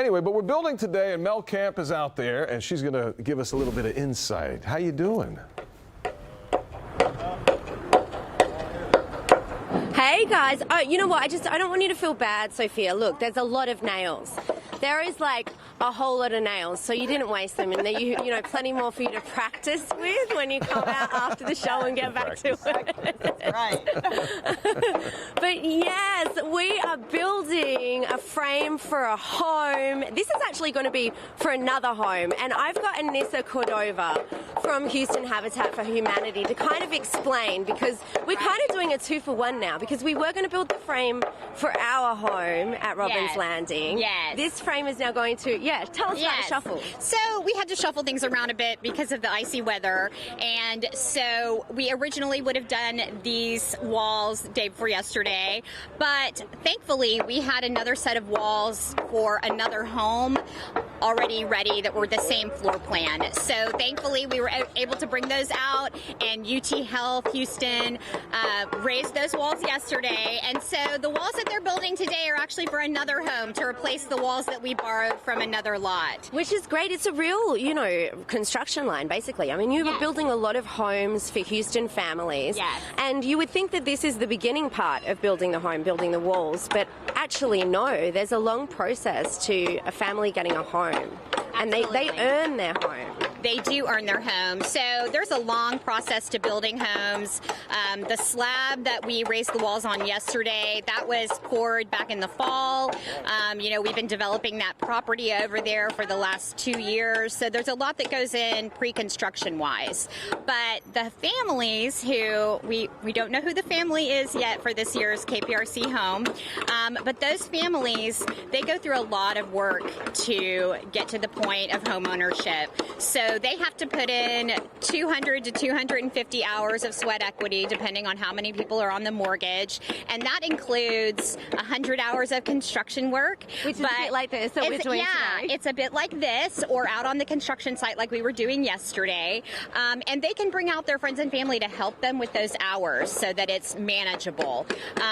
Anyway, but we're building today, and Mel Camp is out there, and she's going to give us a little bit of insight. How you doing? Hey guys, oh, you know what? I don't want you to feel bad, Sophia. Look, there's a lot of nails. There is like a whole lot of nails, so you didn't waste them, and there you know plenty more for you to practice with when you come out after the show and get back to it. That's right. But yes, we are building a frame for a home. This is actually going to be for another home, and I've got Anissa Cordova from Houston Habitat for Humanity to kind of explain, because we're kind of doing a 2-for-1 now, because we were going to build the frame for our home at Robbins Landing. Yes. This frame is now going to, tell us about the shuffle. So we had to shuffle things around a bit because of the icy weather, and so we originally would have done these walls the day before yesterday, but thankfully we had another set of walls for another home already ready that were the same floor plan. So thankfully we were able to bring those out, and UT Health Houston raised those walls yesterday, and so the walls that they're building today are actually for another home to replace the walls that we borrowed from another lot. Which is great. It's a real, construction line, basically. I mean, you were building a lot of homes for Houston families. Yes. And you would think that this is the beginning part of building the home, building the walls, but actually no, there's a long process to a family getting a home. And they earn their home. They do earn their home. So there's a long process to building homes. The slab that we raised the walls on yesterday, that was poured back in the fall. We've been developing that property over there for the last 2 years. So there's a lot that goes in pre-construction wise. But the families who, we don't know who the family is yet for this year's KPRC home, but those families, they go through a lot of work to get to the point of home ownership. So they have to put in 200 to 250 hours of sweat equity, depending on how many people are on the mortgage. And that includes 100 hours of construction work. Which is a bit like this that we're doing today. It's a bit like this, or out on the construction site like we were doing yesterday. And they can bring out their friends and family to help them with those hours so that it's manageable.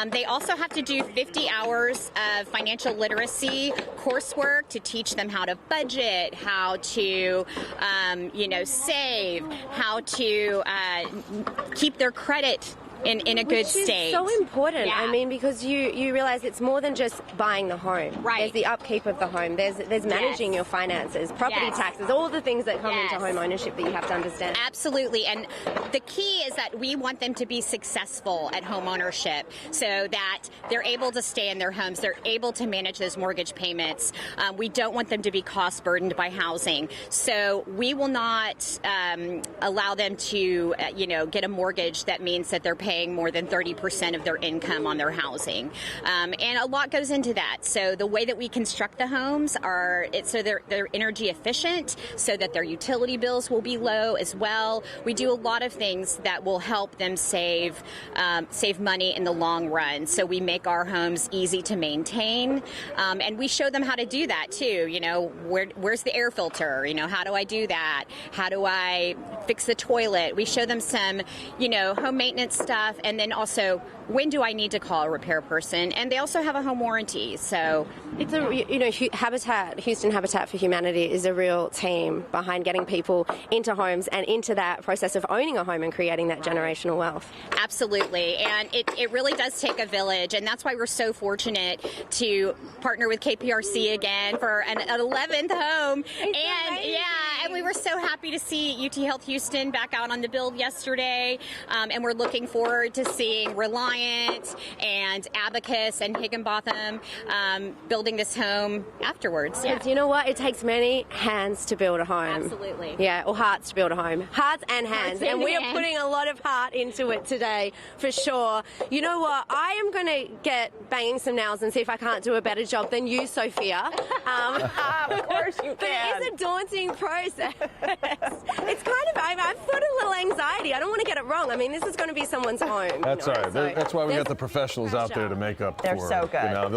They also have to do 50 hours of financial literacy coursework to teach them how to budget, how to save, how to keep their credit in a good state. So important. Yeah. I mean, because you realize it's more than just buying the home. Right. There's the upkeep of the home. There's managing your finances, property taxes, all the things that come into home ownership that you have to understand. Absolutely. And the key is that we want them to be successful at home ownership so that they're able to stay in their homes. They're able to manage those mortgage payments. We don't want them to be cost burdened by housing. So we will not allow them to, get a mortgage that means that they're paying more than 30% of their income on their housing. And a lot goes into that. So the way that we construct the homes so they're energy efficient, so that their utility bills will be low as well. We do a lot of things that will help them save money in the long run. So we make our homes easy to maintain, and we show them how to do that too. Where's the air filter? How do I do that? How do I fix the toilet? We show them some, home maintenance stuff. And then also, when do I need to call a repair person? And they also have a home warranty. So it's Houston Habitat for Humanity is a real team behind getting people into homes and into that process of owning a home and creating that generational wealth. Absolutely. And it really does take a village. And that's why we're so fortunate to partner with KPRC again for an 11th home. And we were so happy to see UT Health Houston back out on the build yesterday. And we're looking forward to seeing Reliant and Abacus and Higginbotham building this home afterwards. Because you know what? It takes many hands to build a home. Absolutely. Yeah, or hearts to build a home. Hearts and hands. And we are putting a lot of heart into it today, for sure. You know what? I am going to get banging some nails and see if I can't do a better job than you, Sophia. Of course you can. But it is a daunting process. It's kind of, I've thought a little anxiety. I don't want to get it wrong. I mean, this is going to be someone's home. That's all right. That's why we got the professionals out there to make up for it. They're so good.